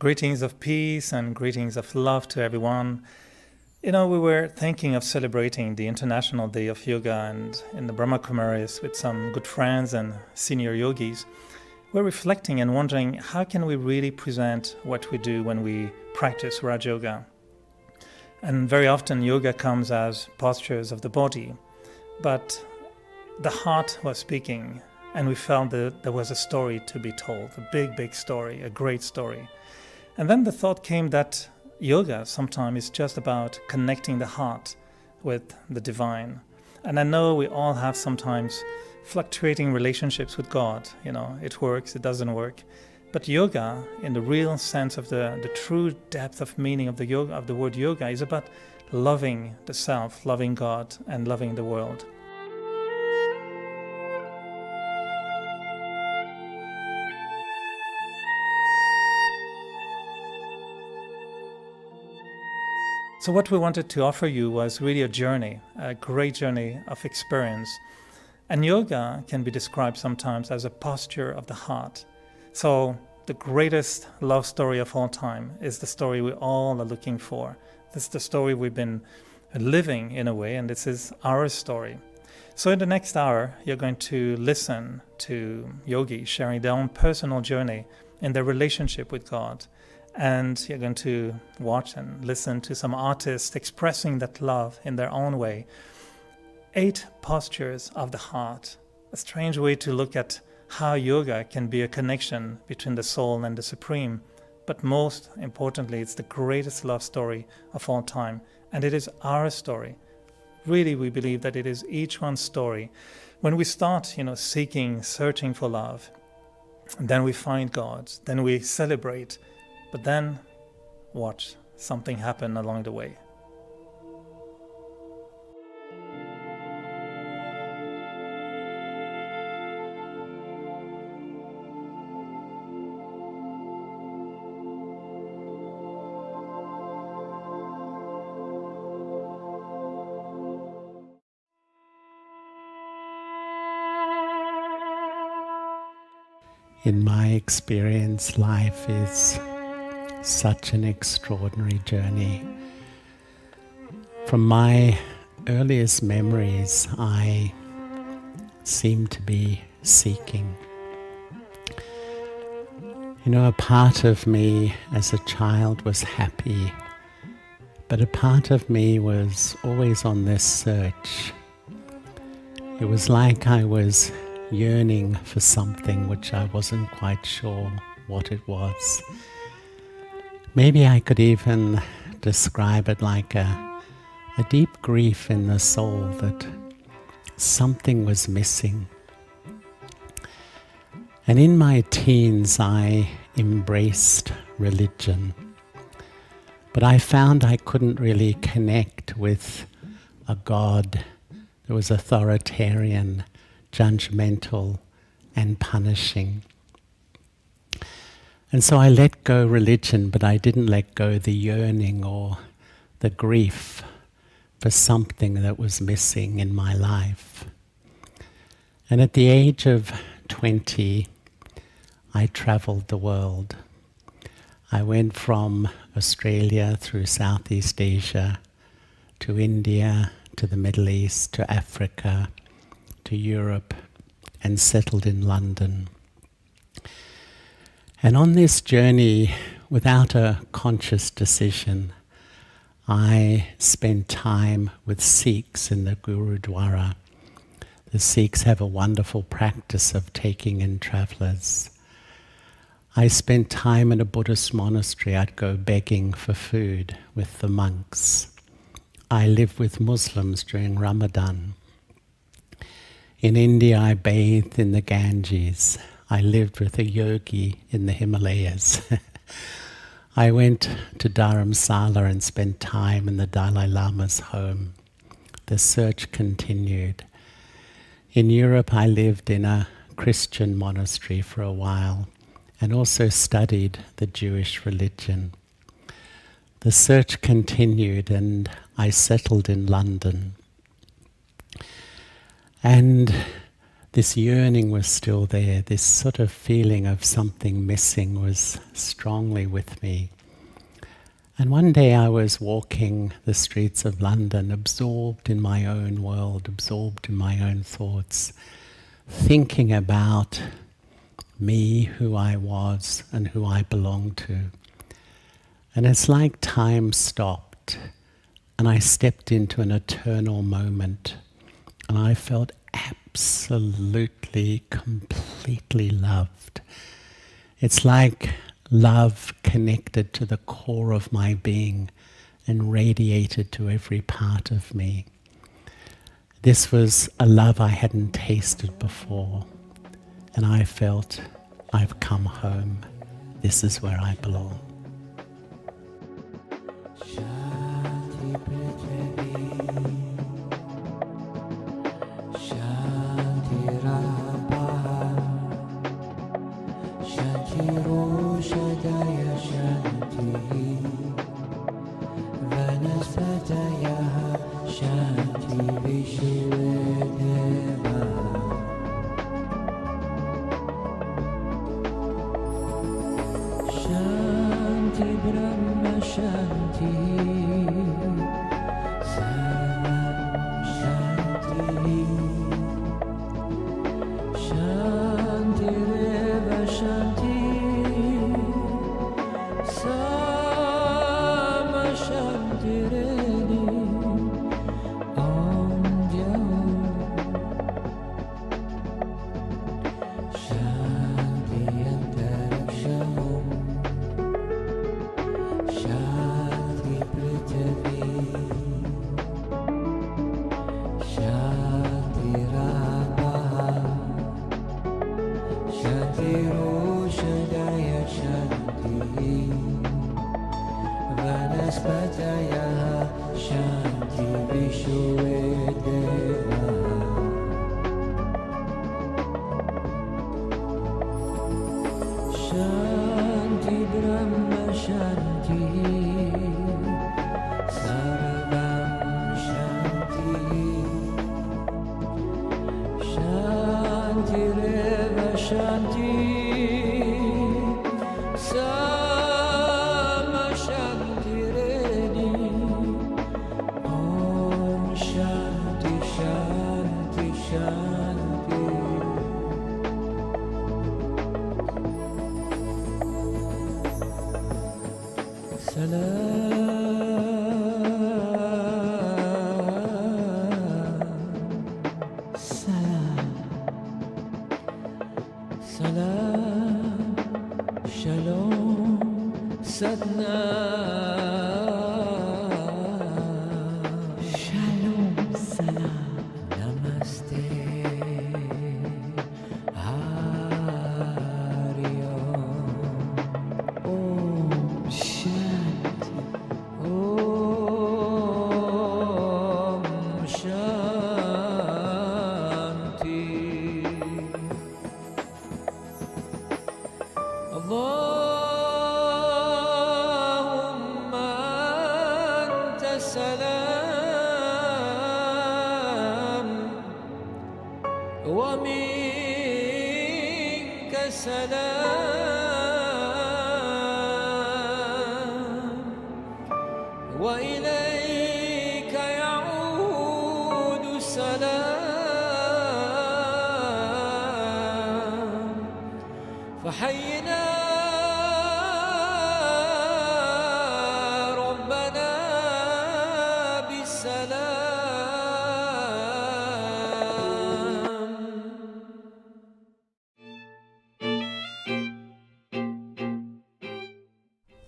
Greetings of peace and greetings of love to everyone. We were thinking of celebrating the International Day of Yoga, and in the Brahma Kumaris with some good friends and senior yogis, we're reflecting and wondering how can we really present what we do when we practice Raj Yoga. And very often yoga comes as postures of the body, but the heart was speaking, and we felt that there was a story to be told, a big story, a great story. And then the thought came that yoga sometimes is just about connecting the heart with the divine. And I know we all have sometimes fluctuating relationships with God. It works, it doesn't work. But yoga, in the real sense of the true depth of meaning of the word yoga, is about loving the self, loving God, and loving the world. So what we wanted to offer you was really a journey, a great journey of experience. And yoga can be described sometimes as a posture of the heart. So the greatest love story of all time is the story we all are looking for. This is the story we've been living in a way, and this is our story. So in the next hour, you're going to listen to yogis sharing their own personal journey in their relationship with God. And you're going to watch and listen to some artists expressing that love in their own way. 8 postures of the heart. A strange way to look at how yoga can be a connection between the soul and the supreme. But most importantly, it's the greatest love story of all time. And it is our story. Really, we believe that it is each one's story. When we start, seeking, searching for love, then we find God, then we celebrate. But then, watch something happen along the way. In my experience, life is such an extraordinary journey. From my earliest memories, I seem to be seeking. A part of me as a child was happy, but a part of me was always on this search. It was like I was yearning for something which I wasn't quite sure what it was. Maybe I could even describe it like a deep grief in the soul that something was missing. And in my teens, I embraced religion. But I found I couldn't really connect with a God that was authoritarian, judgmental, and punishing. And so I let go religion, but I didn't let go the yearning or the grief for something that was missing in my life. And at the age of 20, I traveled the world. I went from Australia through Southeast Asia to India, to the Middle East, to Africa, to Europe, and settled in London. And on this journey, without a conscious decision, I spent time with Sikhs in the Gurudwara. The Sikhs have a wonderful practice of taking in travelers. I spent time in a Buddhist monastery. I'd go begging for food with the monks. I lived with Muslims during Ramadan. In India, I bathed in the Ganges. I lived with a yogi in the Himalayas. I went to Dharamsala and spent time in the Dalai Lama's home. The search continued. In Europe, I lived in a Christian monastery for a while and also studied the Jewish religion. The search continued and I settled in London. And this yearning was still there. This sort of feeling of something missing was strongly with me. And one day I was walking the streets of London, absorbed in my own world, absorbed in my own thoughts, thinking about me, who I was, and who I belonged to. And it's like time stopped, and I stepped into an eternal moment, and I felt absolutely, completely loved. It's like love connected to the core of my being and radiated to every part of me. This was a love I hadn't tasted before, and I felt I've come home. This is where I belong.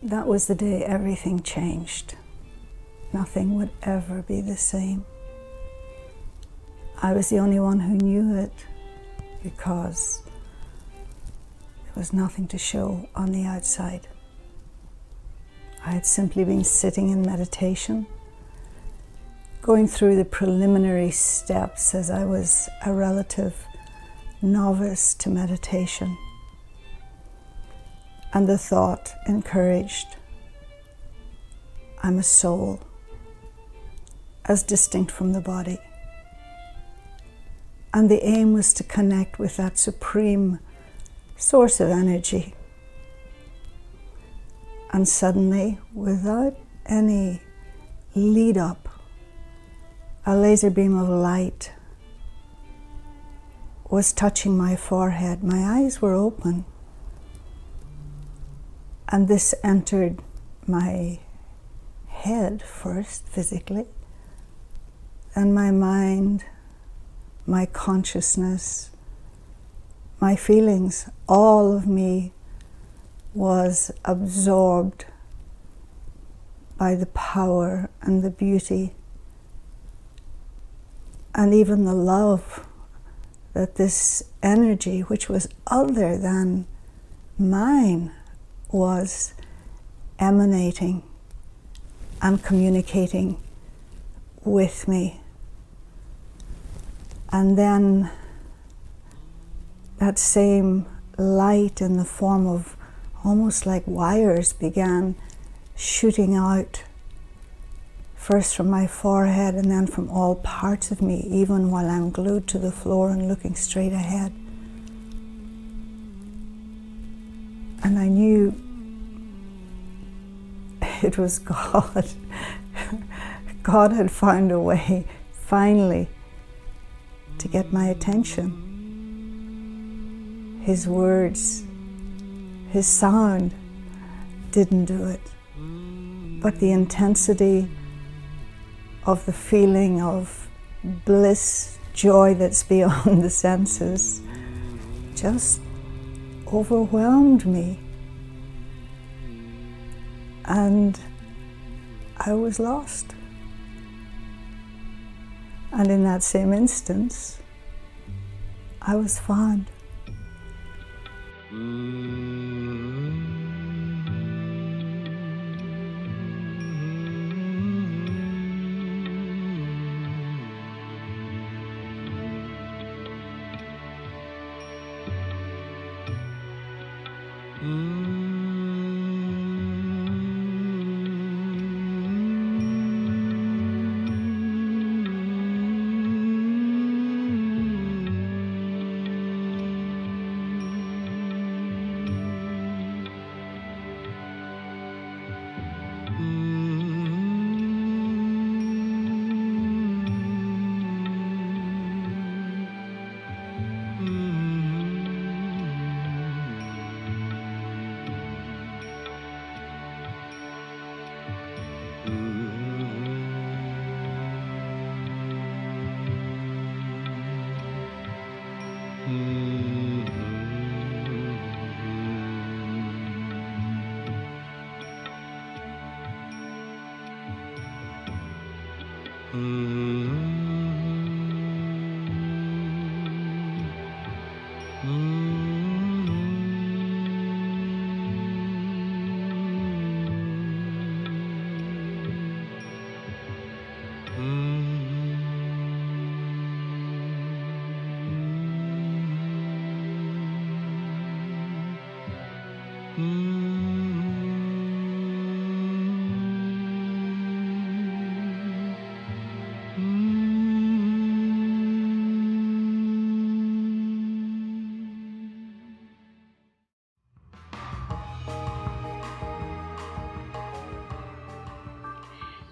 That was the day everything changed. Nothing would ever be the same. I was the only one who knew it because there was nothing to show on the outside. I had simply been sitting in meditation, going through the preliminary steps as I was a relative novice to meditation. And the thought encouraged, I'm a soul, as distinct from the body. And the aim was to connect with that supreme source of energy. And suddenly, without any lead up, a laser beam of light was touching my forehead. My eyes were open. And this entered my head first, physically, then my mind, my consciousness, my feelings, all of me was absorbed by the power and the beauty and even the love that this energy, which was other than mine, was emanating and communicating with me. And then that same light in the form of almost like wires began shooting out, first from my forehead and then from all parts of me, even while I'm glued to the floor and looking straight ahead. And I knew it was God. God had found a way, finally, to get my attention. His words, his sound didn't do it. But the intensity of the feeling of bliss, joy that's beyond the senses, just overwhelmed me. And I was lost. And in that same instance, I was found.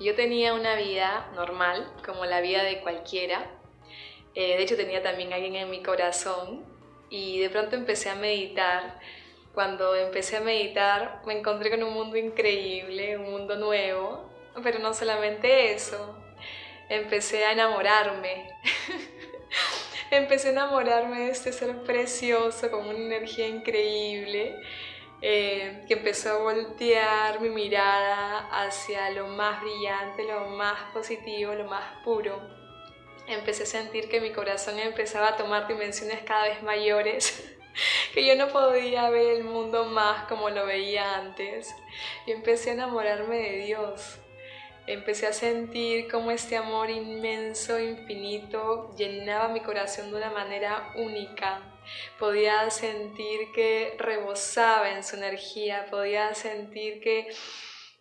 Yo tenía una vida normal, como la vida de cualquiera. De hecho, tenía también a alguien en mi corazón y de pronto empecé a meditar. Cuando empecé a meditar me encontré con un mundo increíble, un mundo nuevo, pero no solamente eso, empecé a enamorarme. Empecé a enamorarme de este ser precioso, con una energía increíble, que empezó a voltear mi mirada hacia lo más brillante, lo más positivo, lo más puro. Empecé a sentir que mi corazón empezaba a tomar dimensiones cada vez mayores, que yo no podía ver el mundo más como lo veía antes. Y empecé a enamorarme de Dios. Empecé a sentir cómo este amor inmenso, infinito, llenaba mi corazón de una manera única. Podía sentir que rebosaba en su energía, podía sentir que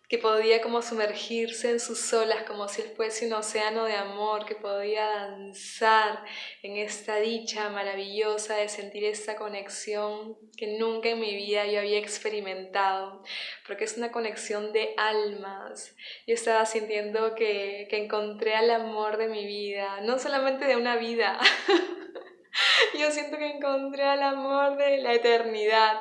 que podía como sumergirse en sus olas como si él fuese un océano de amor, que podía danzar en esta dicha maravillosa de sentir esta conexión que nunca en mi vida yo había experimentado, porque es una conexión de almas. Yo estaba sintiendo que encontré al amor de mi vida, no solamente de una vida, yo siento que encontré al amor de la eternidad.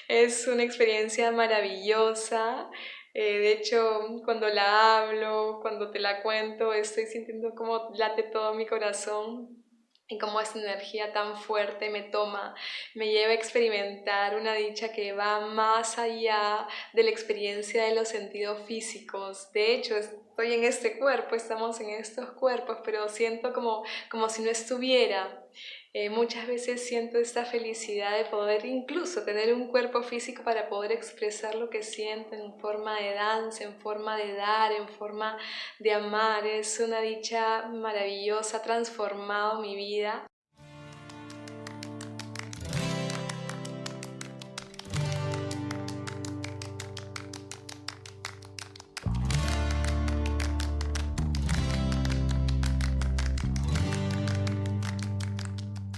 Es una experiencia maravillosa. De hecho, cuando la hablo, cuando te la cuento, estoy sintiendo cómo late todo mi corazón y cómo esta energía tan fuerte me toma, me lleva a experimentar una dicha que va más allá de la experiencia de los sentidos físicos. De hecho, estoy en este cuerpo, estamos en estos cuerpos, pero siento como si no estuviera. Muchas veces siento esta felicidad de poder incluso tener un cuerpo físico para poder expresar lo que siento en forma de danza, en forma de dar, en forma de amar. Es una dicha maravillosa, ha transformado mi vida.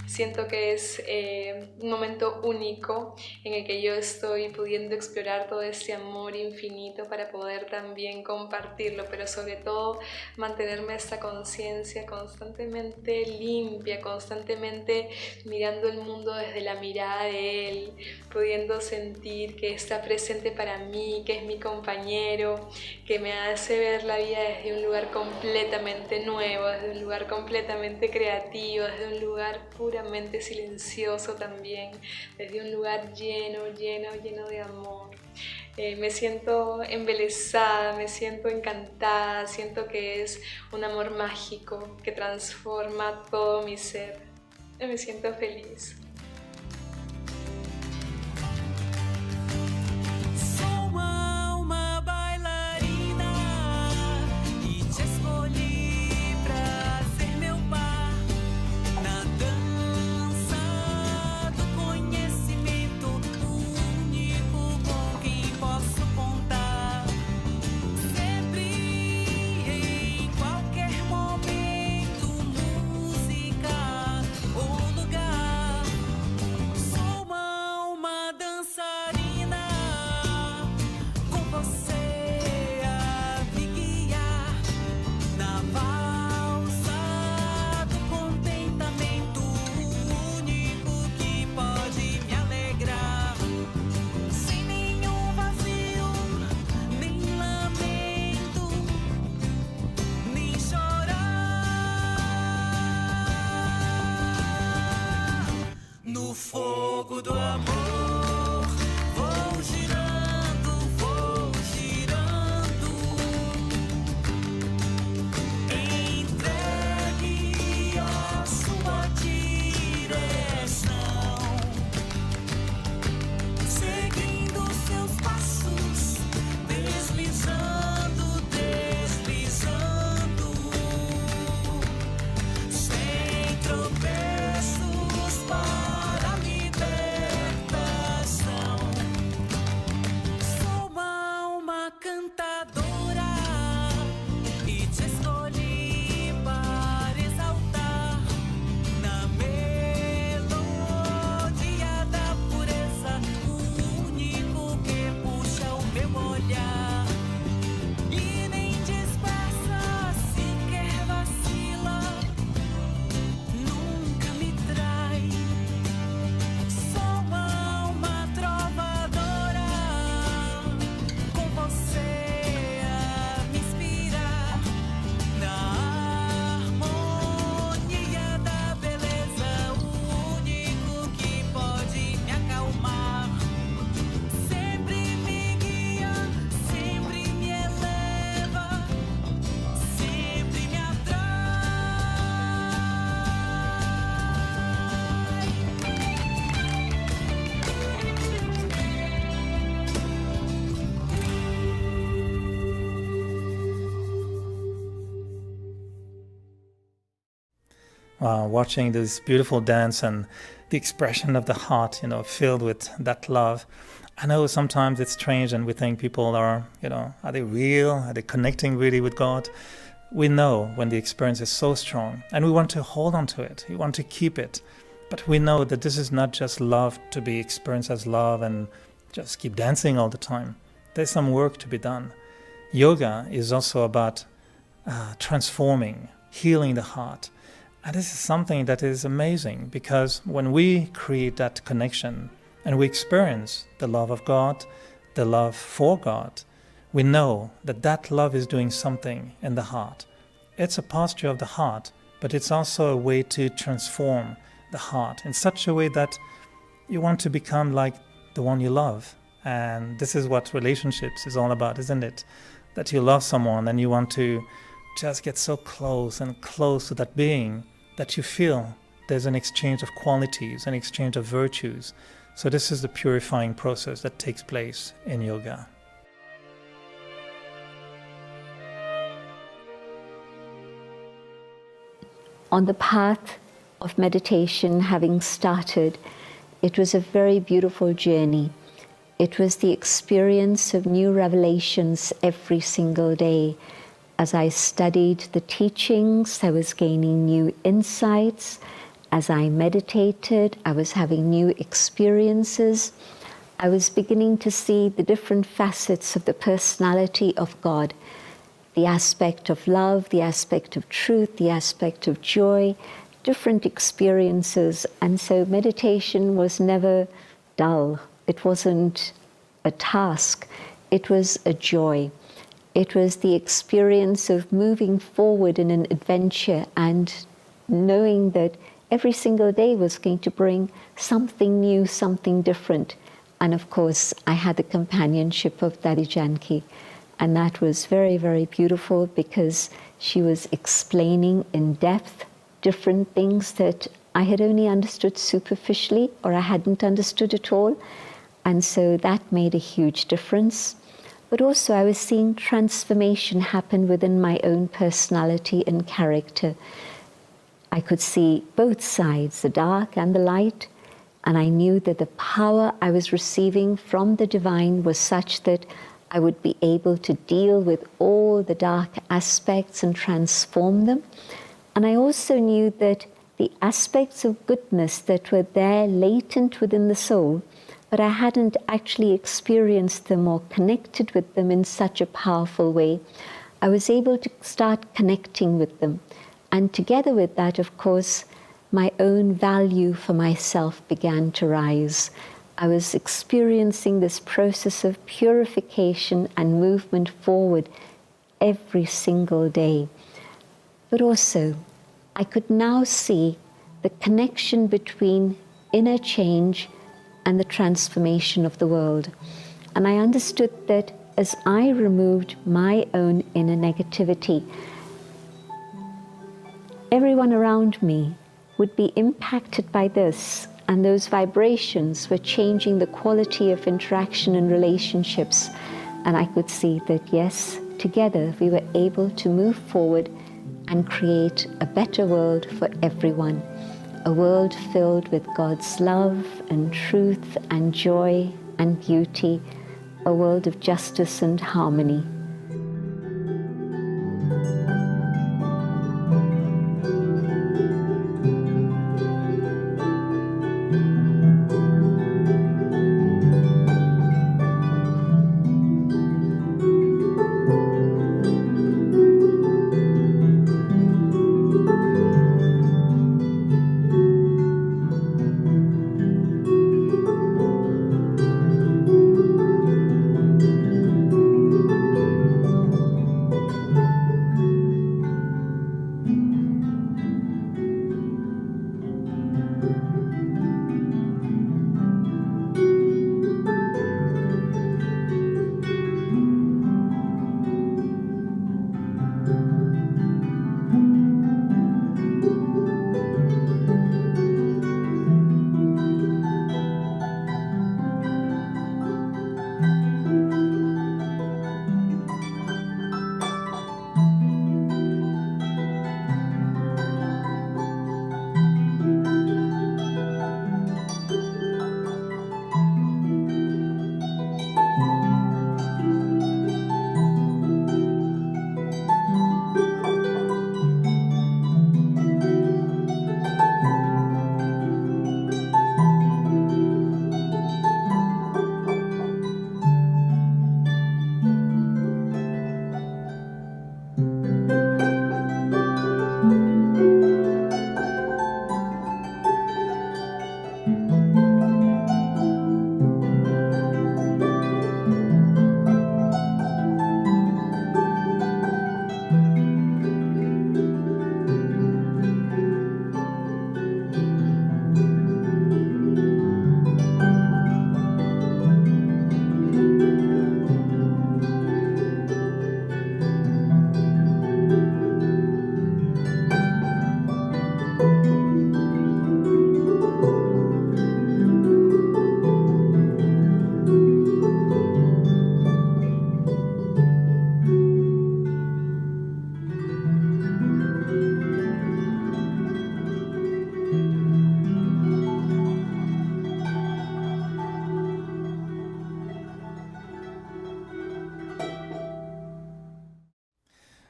Siento que es un momento único en el que yo estoy pudiendo explorar todo este amor infinito para poder también compartirlo, pero sobre todo mantenerme esta conciencia constantemente limpia, constantemente mirando el mundo desde la mirada de Él, pudiendo sentir que está presente para mí, que es mi compañero, que me hace ver la vida desde un lugar completamente nuevo, desde un lugar completamente creativo, desde un lugar puramente silencioso también, desde un lugar lleno de amor. Me siento embelesada, me siento encantada, siento que es un amor mágico que transforma todo mi ser. Me siento feliz. fogo do amor, vou girando, entregue a sua direção, seguindo seus passos, deslizando, deslizando, sem tropeços para a libertação. Sou uma alma cantadora e te escolhi para exaltar na melodia da pureza, o único que puxa o meu olhar e nem dispersa, sequer vacila, nunca me trai. Sou uma alma trovadora, com você a me inspirar na harmonia da beleza, o único que pode me acalmar. Sempre me guia, sempre me eleva, sempre me Wow, watching this beautiful dance and the expression of the heart, filled with that love. I know sometimes it's strange and we think people are, are they real? Are they connecting really with God? We know when the experience is so strong and we want to hold on to it. We want to keep it. But we know that this is not just love to be experienced as love and just keep dancing all the time. There's some work to be done. Yoga is also about transforming, healing the heart. And this is something that is amazing because when we create that connection and we experience the love of God, the love for God, we know that that love is doing something in the heart. It's a posture of the heart, but it's also a way to transform the heart in such a way that you want to become like the one you love. And this is what relationships is all about, isn't it? That you love someone and you want to just get so close and close to that being that you feel there's an exchange of qualities, an exchange of virtues. So this is the purifying process that takes place in yoga. On the path of meditation having started, it was a very beautiful journey. It was the experience of new revelations every single day. As I studied the teachings, I was gaining new insights. As I meditated, I was having new experiences. I was beginning to see the different facets of the personality of God, the aspect of love, the aspect of truth, the aspect of joy, different experiences. And so meditation was never dull. It wasn't a task. It was a joy. It was the experience of moving forward in an adventure and knowing that every single day was going to bring something new, something different. And of course, I had the companionship of Daddy Janki. And that was very, very beautiful because she was explaining in depth different things that I had only understood superficially or I hadn't understood at all. And so that made a huge difference. But also I was seeing transformation happen within my own personality and character. I could see both sides, the dark and the light, and I knew that the power I was receiving from the divine was such that I would be able to deal with all the dark aspects and transform them. And I also knew that the aspects of goodness that were there latent within the soul, but I hadn't actually experienced them or connected with them in such a powerful way, I was able to start connecting with them. And together with that, of course, my own value for myself began to rise. I was experiencing this process of purification and movement forward every single day. But also, I could now see the connection between inner change and the transformation of the world. And I understood that as I removed my own inner negativity, everyone around me would be impacted by this, and those vibrations were changing the quality of interaction and relationships. And I could see that, yes, together we were able to move forward and create a better world for everyone. A world filled with God's love and truth and joy and beauty. A world of justice and harmony.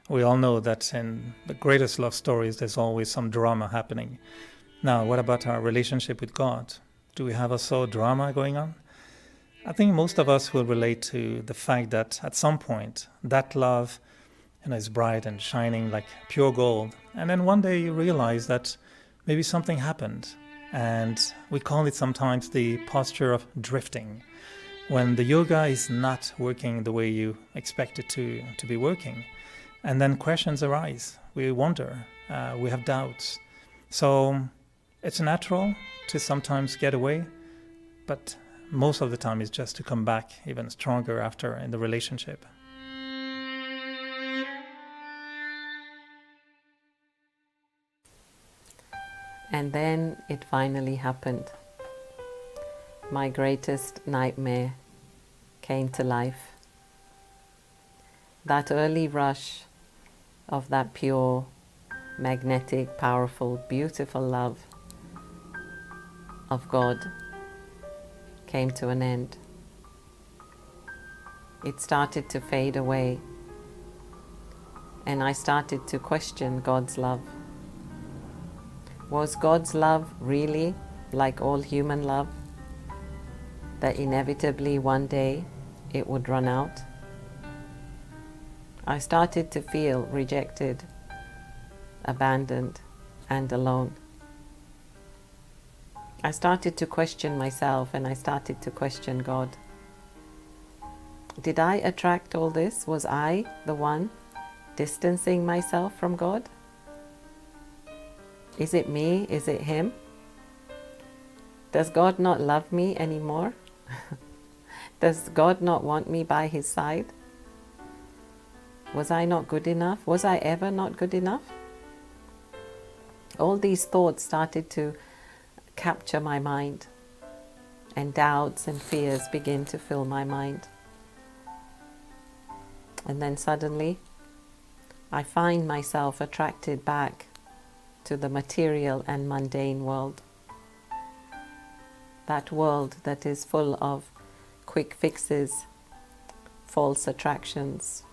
We all know that in the greatest love stories, there's always some drama happening. Now, what about our relationship with God? Do we have also drama going on? I think most of us will relate to the fact that at some point, that love is bright and shining like pure gold. And then one day you realize that maybe something happened. And we call it sometimes the posture of drifting. When the yoga is not working the way you expect it to be working. And then questions arise. We wonder. We have doubts. So it's natural to sometimes get away. But most of the time it's just to come back even stronger after in the relationship. And then it finally happened. My greatest nightmare came to life. That early rush of that pure, magnetic, powerful, beautiful love of God came to an end. It started to fade away, and I started to question God's love. Was God's love really like all human love, that inevitably one day it would run out? I started to feel rejected, abandoned, and alone. I started to question myself, and I started to question God. Did I attract all this? Was I the one distancing myself from God? Is it me? Is it Him? Does God not love me anymore? Does God not want me by His side? Was I not good enough? Was I ever not good enough? All these thoughts started to capture my mind, and doubts and fears began to fill my mind. And then suddenly, I find myself attracted back to the material and mundane world. That world that is full of quick fixes, false attractions,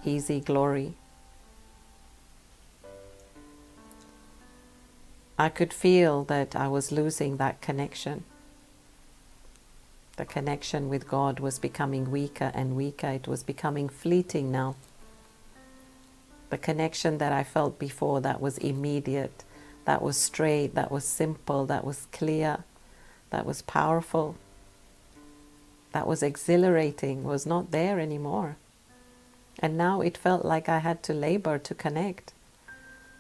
easy glory. I could feel that I was losing that connection. The connection with God was becoming weaker and weaker. It was becoming fleeting now. The connection that I felt before, that was immediate, that was straight, that was simple, that was clear, that was powerful, that was exhilarating, was not there anymore. And now it felt like I had to labor to connect.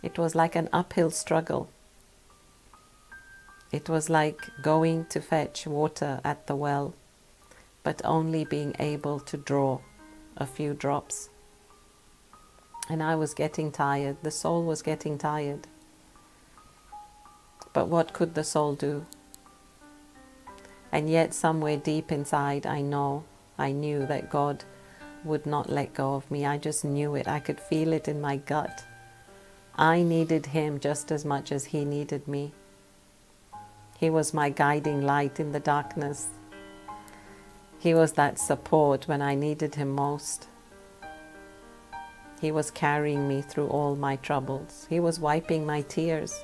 It was like an uphill struggle. It was like going to fetch water at the well, but only being able to draw a few drops. And I was getting tired. The soul was getting tired. But what could the soul do? And yet somewhere deep inside I knew that God would not let go of me. I just knew it. I could feel it in my gut. I needed Him just as much as He needed me. He was my guiding light in the darkness. He was that support when I needed Him most. He was carrying me through all my troubles. He was wiping my tears.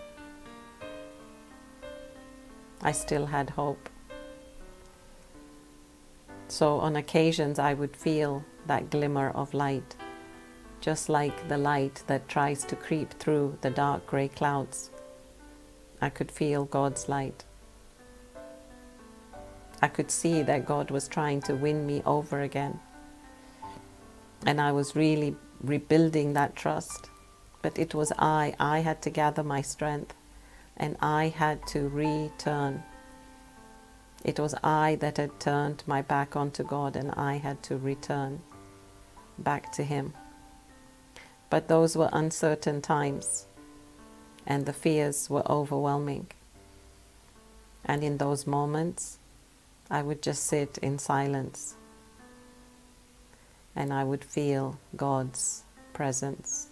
I still had hope. So on occasions I would feel that glimmer of light, just like the light that tries to creep through the dark grey clouds. I could feel God's light. I could see that God was trying to win me over again. And I was really rebuilding that trust. But it was I had to gather my strength, and I had to return. It was I that had turned my back onto God, and I had to return back to Him. But those were uncertain times, and the fears were overwhelming. And in those moments, I would just sit in silence, and I would feel God's presence.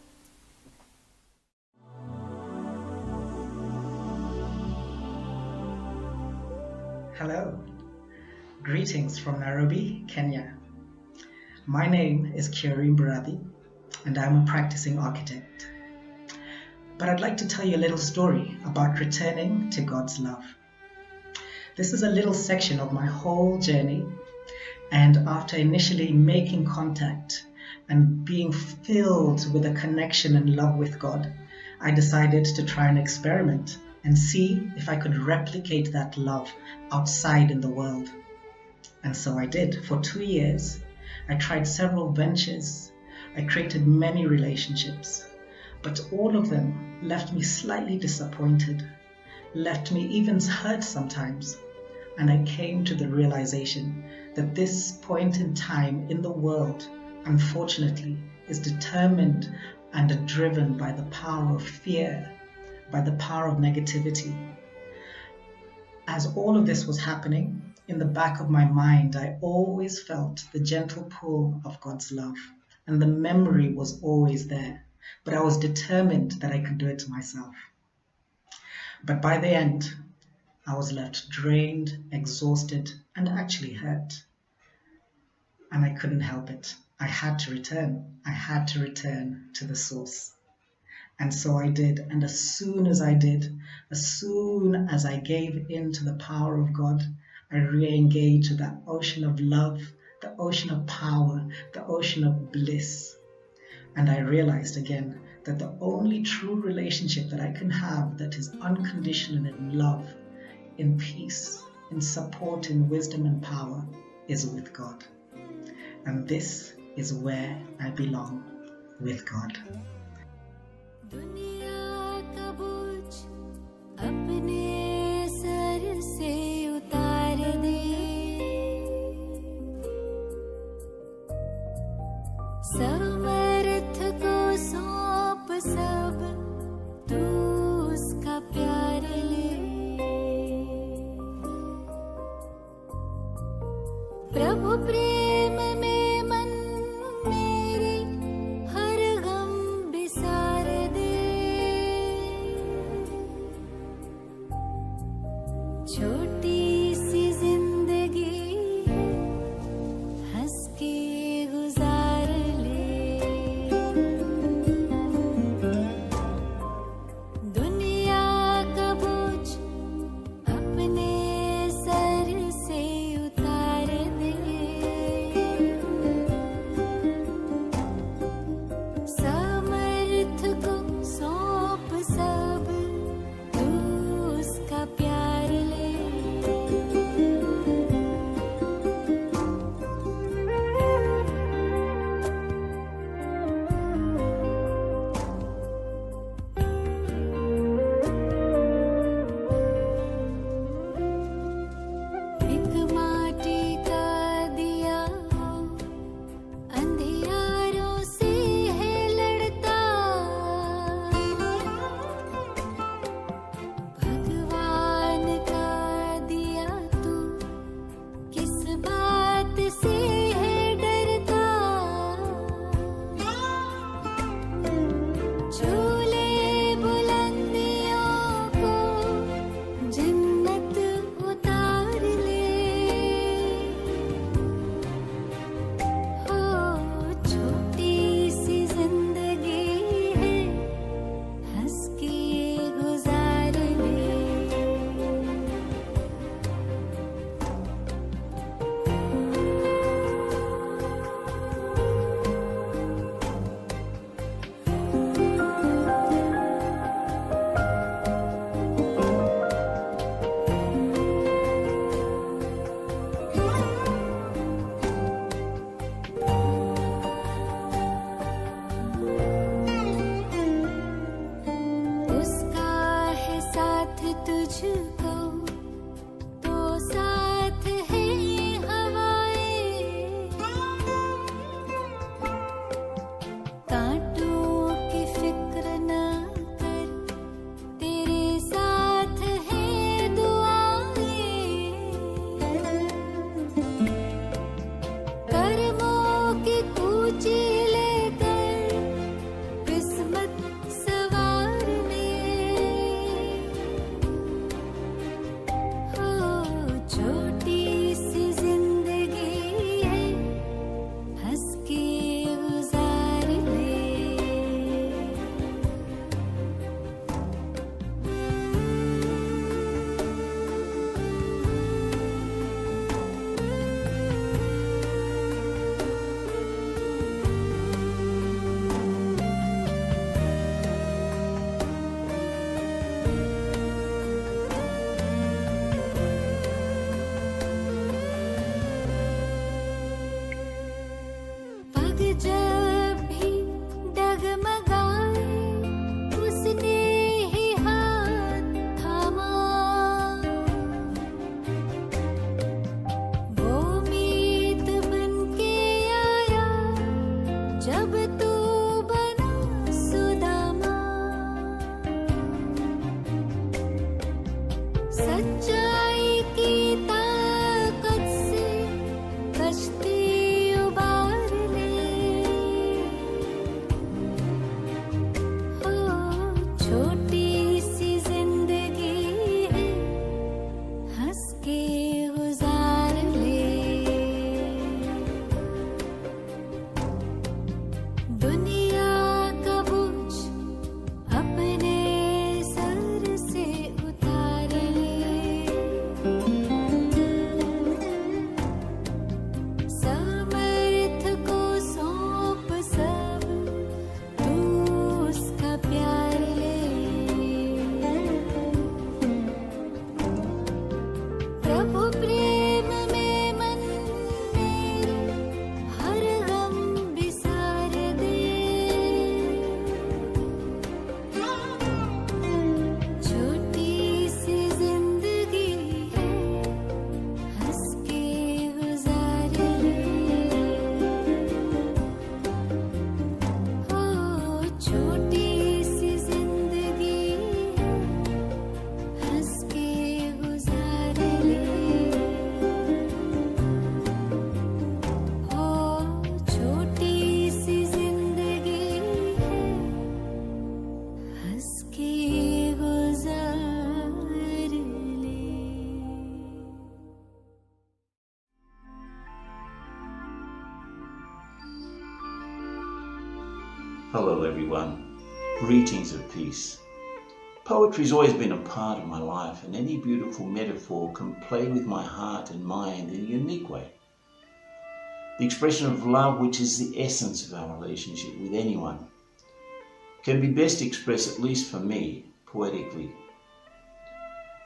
Hello, greetings from Nairobi, Kenya. My name is Kirin Barathi. and I'm a practicing architect. But I'd like to tell you a little story about returning to God's love. This is a little section of my whole journey, and after initially making contact and being filled with a connection and love with God, I decided to try an experiment and see if I could replicate that love outside in the world. And so I did. For 2 years, I tried several ventures. I created many relationships, but all of them left me slightly disappointed, left me even hurt sometimes. And I came to the realization that this point in time in the world, unfortunately, is determined and driven by the power of fear, by the power of negativity. As all of this was happening, in the back of my mind, I always felt the gentle pull of God's love, and the memory was always there, but I was determined that I could do it myself. But by the end, I was left drained, exhausted, and actually hurt. And I couldn't help it. I had to return. I had to return to the source. And so I did. And as soon as I did, as soon as I gave in to the power of God, I re-engaged that ocean of love, the ocean of power, the ocean of bliss. And I realized again that the only true relationship that I can have that is unconditional in love, in peace, in support, in wisdom and power is with God. And this is where I belong, with God. दुनिया का बोझ अपने sir से उतार दे, समर्थ को सौंप सब, तू उसका प्यार ले। प्रभु प्रेम में मन मेरे हर गम बिसार दे, छोटी सी जिंदगी हंस के गुजार ले। जब तू बना सुदामा सच्चाई की ताकत से कश्ती उबार ले हो छोटी सी जिंदगी है हंस के गुजार ले दुनिया का बोझ अपने सर से उतार ले समर्थ को सौंप सब तू उसका प्यार ले प्रभु प्रेम में मन मेरे हर गम बिसार दे छोटी सी जिंदगी है हंस के गुजार ले हो छोटी सी जिंदगी है हंस के गुजार ले हो छोटी सी जिंदगी है हंस के गुजार ले Hello everyone, greetings of peace. Poetry's always been a part of my life, and any beautiful metaphor can play with my heart and mind in a unique way. The expression of love, which is the essence of our relationship with anyone, can be best expressed, at least for me, poetically.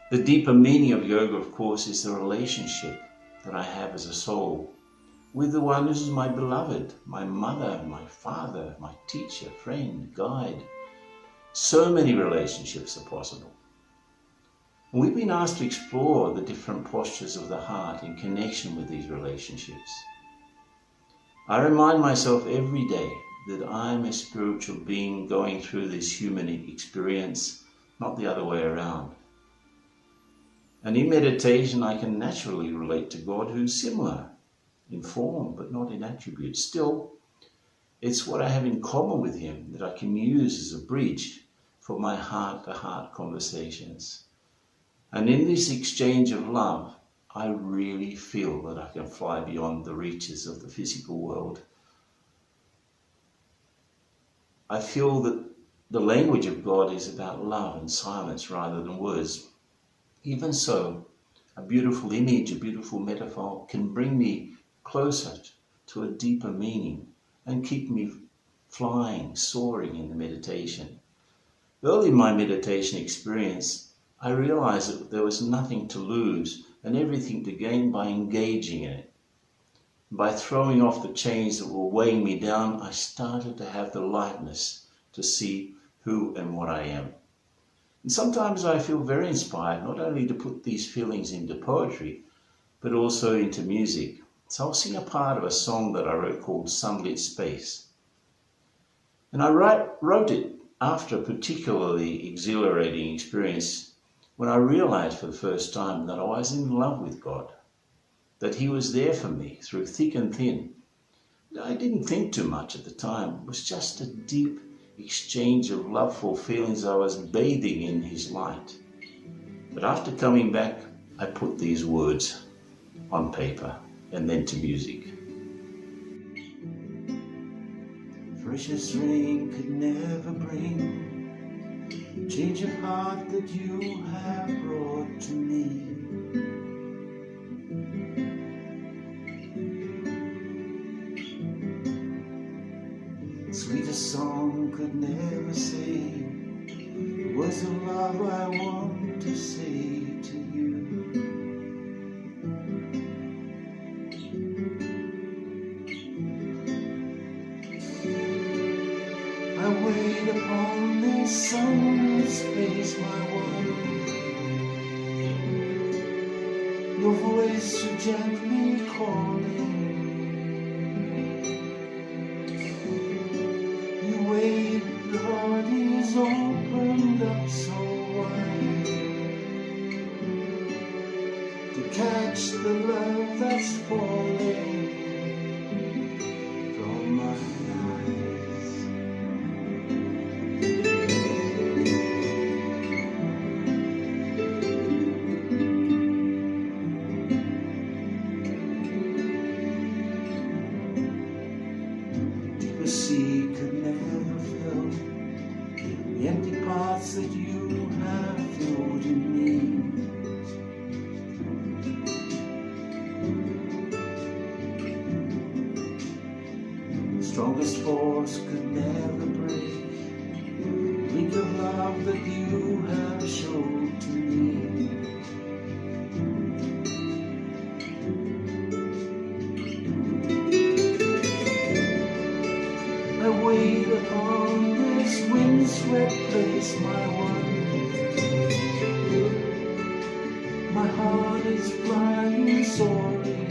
The deeper meaning of yoga, of course, is the relationship that I have as a soul with the one who is my beloved, my mother, my father, my teacher, friend, guide. So many relationships are possible. And we've been asked to explore the different postures of the heart in connection with these relationships. I remind myself every day that I am a spiritual being going through this human experience, not the other way around. And in meditation, I can naturally relate to God, who's similar in form, but not in attributes. Still, it's what I have in common with him that I can use as a bridge for my heart-to-heart conversations. And in this exchange of love, I really feel that I can fly beyond the reaches of the physical world. I feel that the language of God is about love and silence rather than words. Even so, a beautiful image, a beautiful metaphor can bring me closer to a deeper meaning and keep me flying, soaring in the meditation. Early in my meditation experience, I realized that there was nothing to lose and everything to gain by engaging in it. By throwing off the chains that were weighing me down, I started to have the lightness to see who and what I am. And sometimes I feel very inspired not only to put these feelings into poetry, but also into music. So I'll sing a part of a song that I wrote called Sunlit Space. And I wrote it after a particularly exhilarating experience when I realized for the first time that I was in love with God, that he was there for me through thick and thin. I didn't think too much at the time. It was just a deep exchange of loveful feelings. I was bathing in his light. But after coming back, I put these words on paper and then to music. Freshest rain could never bring change of heart that you have brought to me. Sweetest song could never say words of love I want to say to you. I wait upon this sunlit space, my one. Your voice so gently calling. the sea could never fill the empty parts that you have filled in me. Strongest force could never break the link of love that you have shown to me. I wait upon this windswept place, my one. My heart is flying, soaring.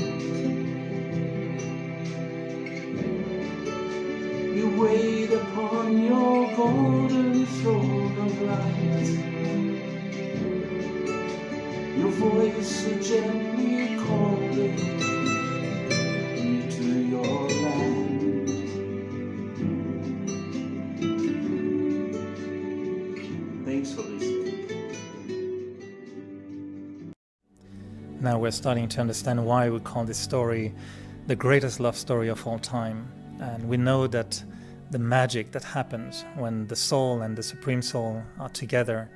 You wait upon your golden throne of light. Your voice so gently calling me to your land. Thanks for listening. Now we're starting to understand why we call this story the greatest love story of all time. And we know that the magic that happens when the soul and the Supreme Soul are together.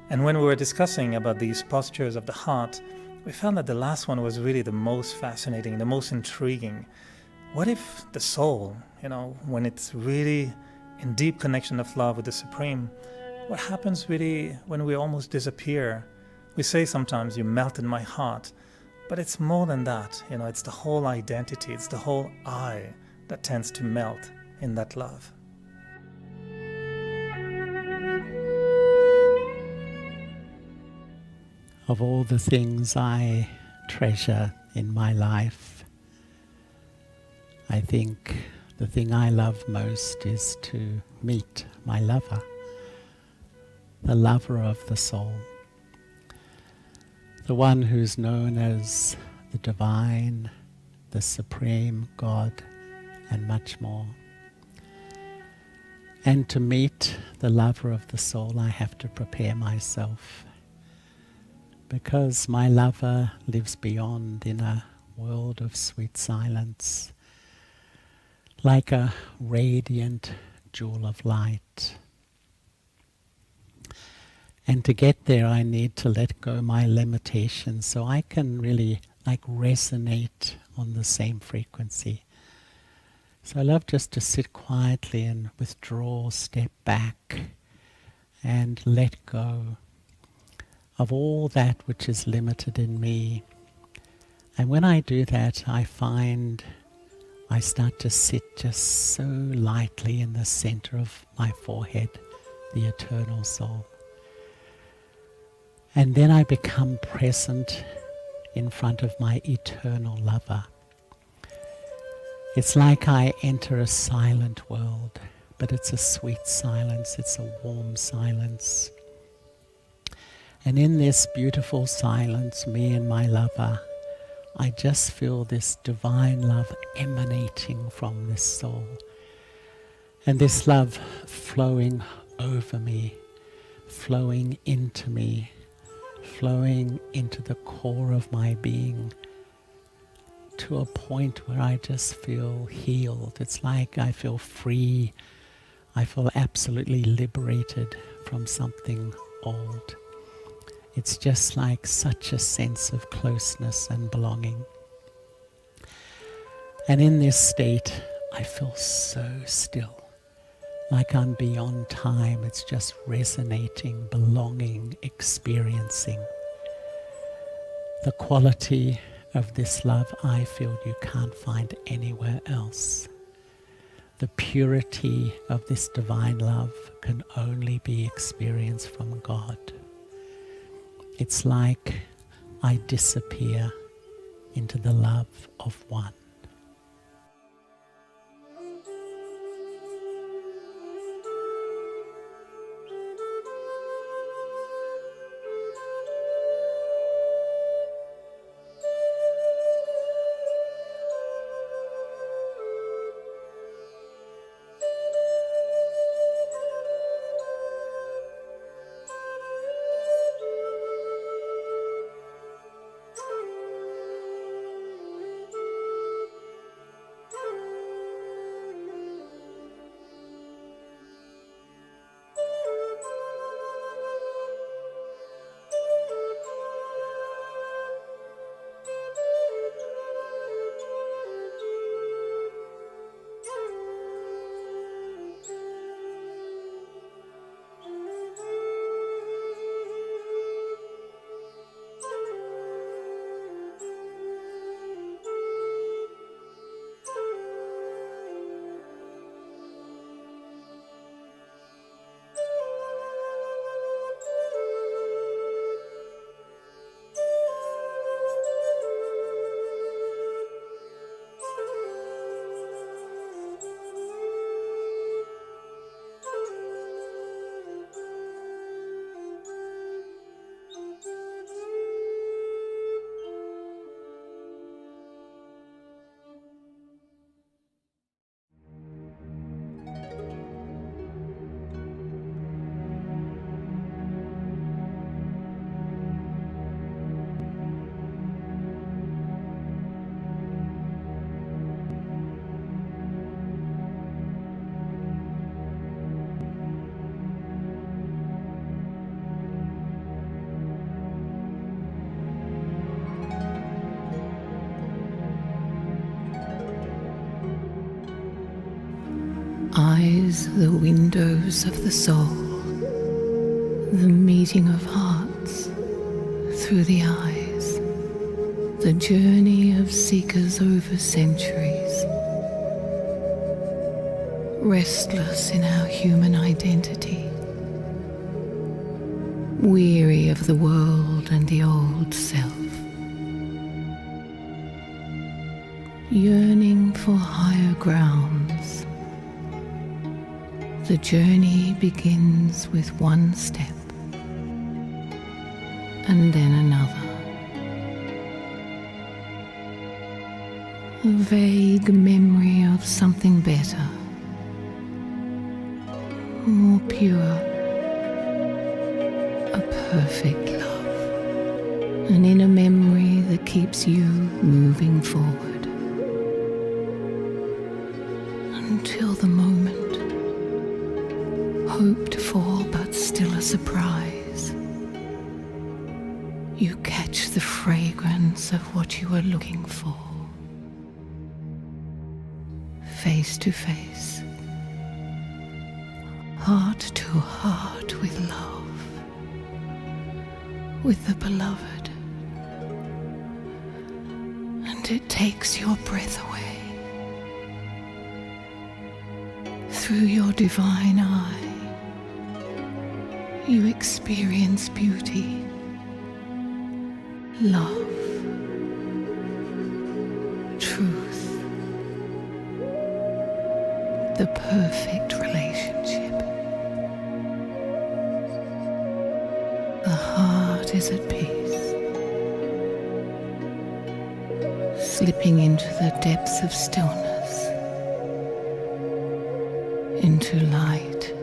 And when we were discussing about these postures of the heart, we found that the last one was really the most fascinating, the most intriguing. What if the soul, when it's really in deep connection of love with the Supreme, what happens really when we almost disappear? We say sometimes, you melted my heart, but it's more than that. It's the whole identity, it's the whole I that tends to melt in that love. Of all the things I treasure in my life, I think the thing I love most is to meet my lover, the lover of the soul, the one who's known as the divine, the supreme God, and much more. And to meet the lover of the soul, I have to prepare myself, because my lover lives beyond in a world of sweet silence, like a radiant jewel of light. And to get there, I need to let go my limitations so I can really resonate on the same frequency. So I love just to sit quietly and withdraw, step back, and let go of all that which is limited in me. And when I do that, I find I start to sit just so lightly in the center of my forehead, the eternal soul. And then I become present in front of my eternal lover. It's like I enter a silent world, but it's a sweet silence, it's a warm silence. And in this beautiful silence, me and my lover, I just feel this divine love emanating from this soul. And this love flowing over me, flowing into me, flowing into the core of my being, to a point where I just feel healed. It's like I feel free. I feel absolutely liberated from something old. It's just like such a sense of closeness and belonging. And in this state, I feel so still, like I'm beyond time. It's just resonating, belonging, experiencing. The quality of this love I feel you can't find anywhere else. The purity of this divine love can only be experienced from God. It's like I disappear into the love of one. Eyes, the windows of the soul, the meeting of hearts through the eyes, the journey of seekers over centuries, restless in our human identity, weary of the world and the old self, yearning for higher grounds. The journey begins with one step and then another. A vague memory of something better, more pure, a perfect love, an inner memory that keeps you moving forward until the moment hoped for but still a surprise. You catch the fragrance of what you were looking for. Face to face, heart to heart with love, with the beloved, and it takes your breath away. Through your divine eye, you experience beauty, love, truth, the perfect relationship. The heart is at peace, slipping into the depths of stillness, into light,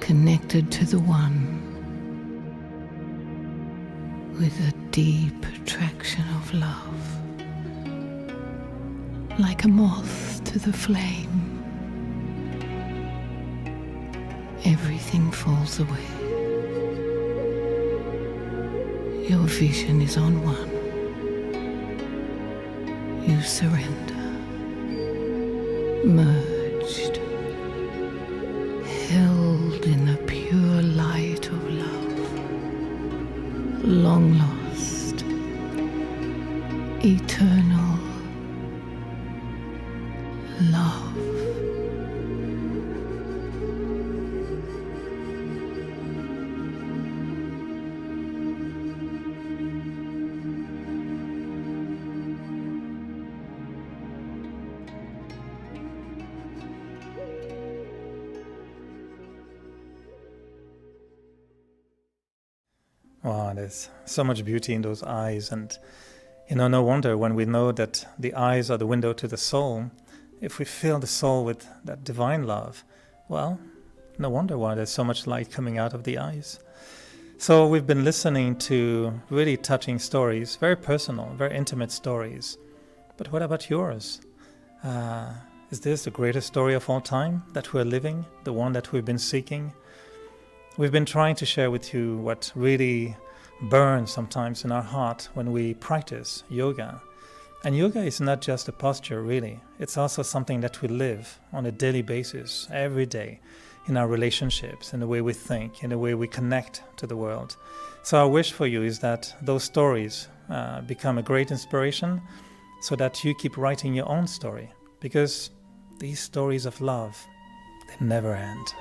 connected to the One, with a deep attraction of love, like a moth to the flame. Everything falls away. Your vision is on one. You surrender, merged, held in the pure light of love, long lost, eternal love. Wow, there's so much beauty in those eyes. And, no wonder when we know that the eyes are the window to the soul, if we fill the soul with that divine love, well, no wonder why there's so much light coming out of the eyes. So we've been listening to really touching stories, very personal, very intimate stories. But what about yours? Is this the greatest story of all time that we're living, the one that we've been seeking? We've been trying to share with you what really burns sometimes in our heart when we practice yoga. And yoga is not just a posture, really. It's also something that we live on a daily basis, every day, in our relationships, in the way we think, in the way we connect to the world. So our wish for you is that those stories become a great inspiration so that you keep writing your own story, because these stories of love, they never end.